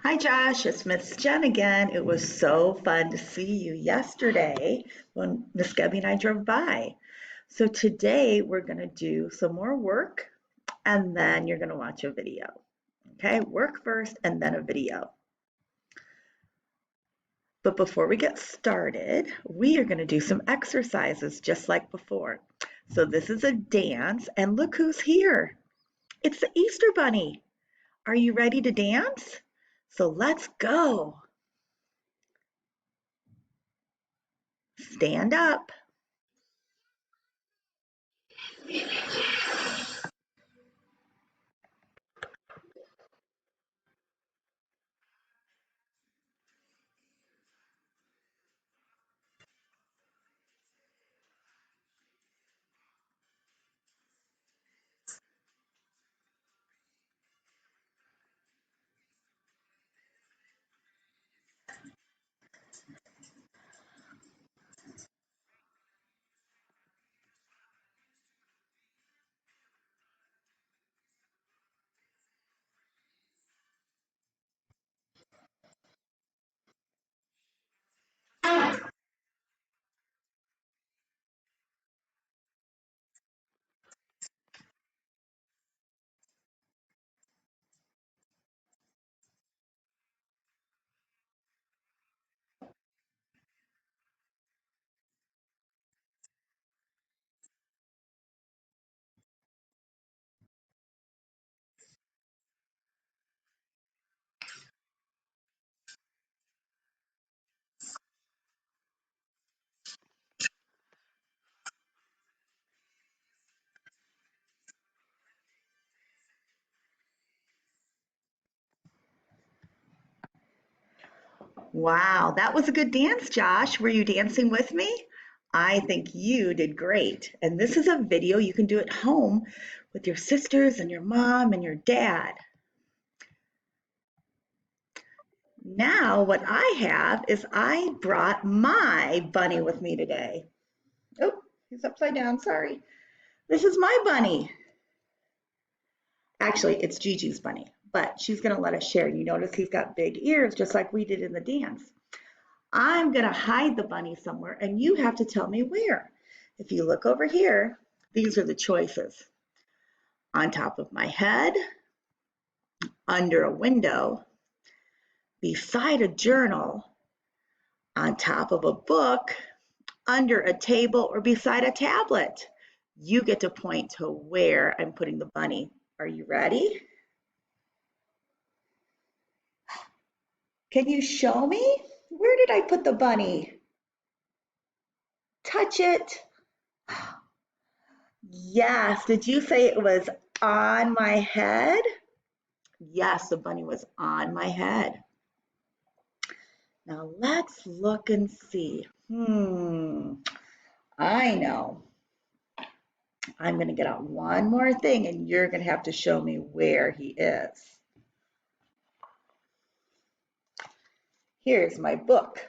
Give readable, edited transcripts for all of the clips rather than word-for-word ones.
Hi Josh, it's Miss Jen again. It was so fun to see you yesterday when Miss Gabby and I drove by. So today we're going to do some more work and then you're going to watch a video. Okay, work first and then a video. But before we get started, we are going to do some exercises just like before. So this is a dance and look who's here. It's the Easter Bunny. Are you ready to dance? So let's go. Stand up. Wow, that was a good dance, Josh. Were you dancing with me? I think you did great. And this is a video you can do at home with your sisters and your mom and your dad. Now, what I have is I brought my bunny with me today. Oh, he's upside down, sorry. This is my bunny. Actually, it's Gigi's bunny, but she's going to let us share. You notice he's got big ears, just like we did in the dance. I'm going to hide the bunny somewhere, and you have to tell me where. If you look over here, these are the choices. On top of my head, under a window, beside a journal, on top of a book, under a table, or beside a tablet. You get to point to where I'm putting the bunny. Are you ready? Can you show me? Where did I put the bunny? Touch it. Yes. Did you say it was on my head? Yes, the bunny was on my head. Now let's look and see. I know. I'm going to get out one more thing and you're going to have to show me where he is. Here's my book.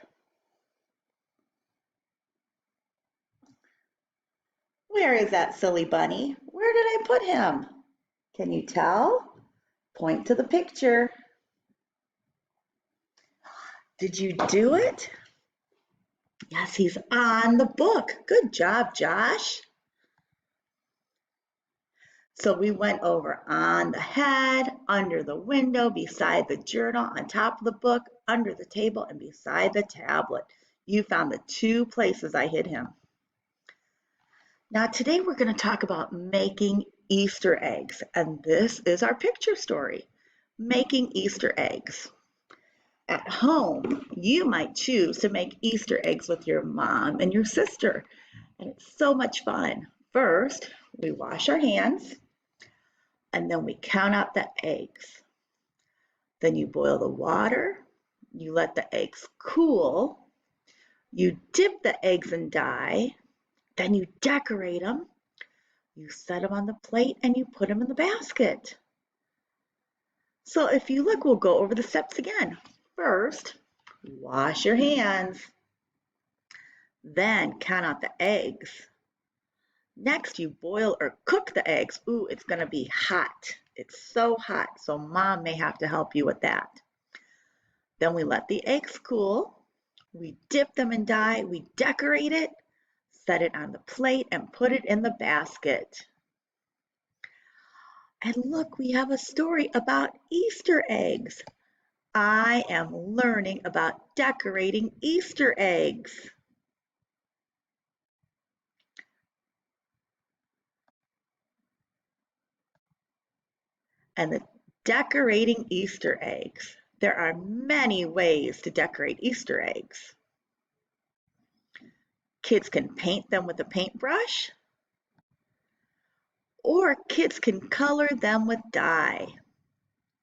Where is that silly bunny? Where did I put him? Can you tell? Point to the picture. Did you do it? Yes, he's on the book. Good job, Josh. So we went over on the head, under the window, beside the journal, on top of the book, under the table, and beside the tablet. You found the two places I hid him. Now today we're going to talk about making Easter eggs, and this is our picture story, making Easter eggs. At home, you might choose to make Easter eggs with your mom and your sister, and it's so much fun. First, we wash our hands, and then we count out the eggs. Then you boil the water, you let the eggs cool, you dip the eggs in dye, then you decorate them, you set them on the plate, and you put them in the basket. So if you look, we'll go over the steps again. First, wash your hands. Then count out the eggs. Next, you boil or cook the eggs. Ooh, it's going to be hot. It's so hot, so mom may have to help you with that. Then we let the eggs cool. We dip them in dye. We decorate it, set it on the plate, and put it in the basket. And look, we have a story about Easter eggs. I am learning about decorating Easter eggs. And the decorating Easter eggs. There are many ways to decorate Easter eggs. Kids can paint them with a paintbrush, or kids can color them with dye.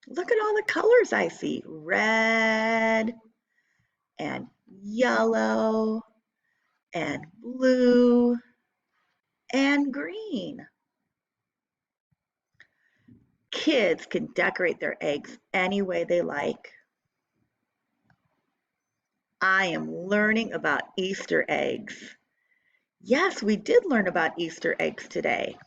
Look at all the colors I see. Red and yellow and blue and green. Kids can decorate their eggs any way they like. I am learning about Easter eggs. Yes, we did learn about Easter eggs today.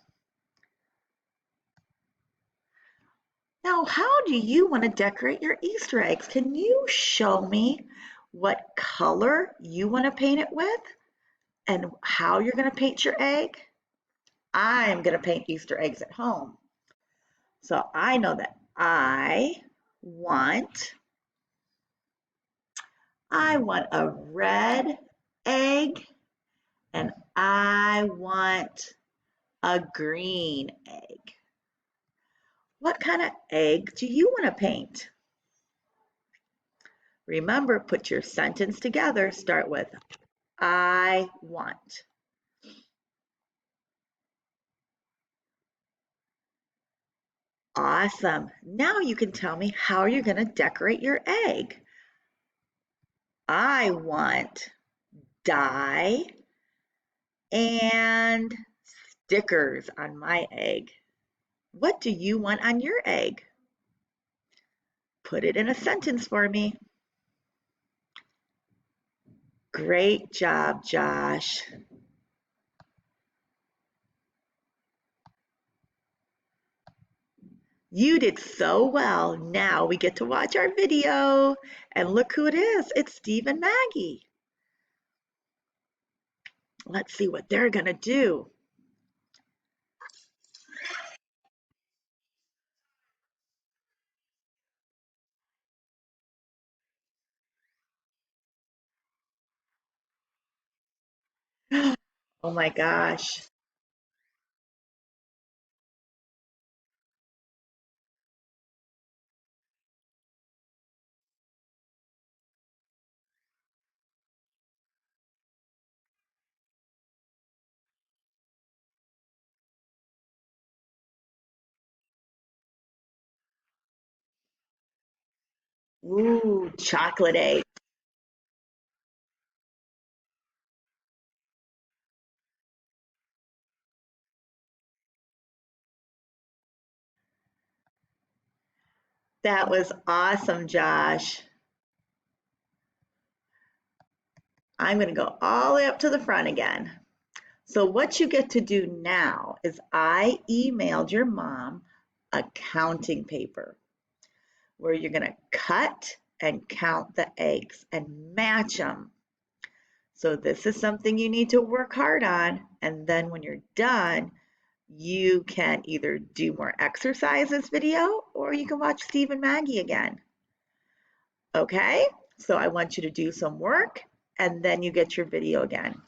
Now, how do you want to decorate your Easter eggs? Can you show me what color you want to paint it with and how you're going to paint your egg? I'm going to paint Easter eggs at home. So I know that I want a red egg and I want a green egg. What kind of egg do you want to paint? Remember, put your sentence together. Start with I want. Awesome. Now you can tell me how you're going to decorate your egg. I want dye and stickers on my egg. What do you want on your egg? Put it in a sentence for me. Great job, Josh. You did so well. Now we get to watch our video. And look who it is. It's Steve and Maggie. Let's see what they're going to do. Oh my gosh. Ooh, chocolate egg. That was awesome, Josh. I'm going to go all the way up to the front again. So what you get to do now is I emailed your mom a counting paper where you're going to cut and count the eggs and match them. So this is something you need to work hard on. And then when you're done, you can either do more exercises video or you can watch Steve and Maggie again. Okay, so I want you to do some work and then you get your video again.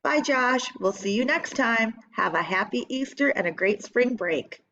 Bye, Josh. We'll see you next time. Have a happy Easter and a great spring break.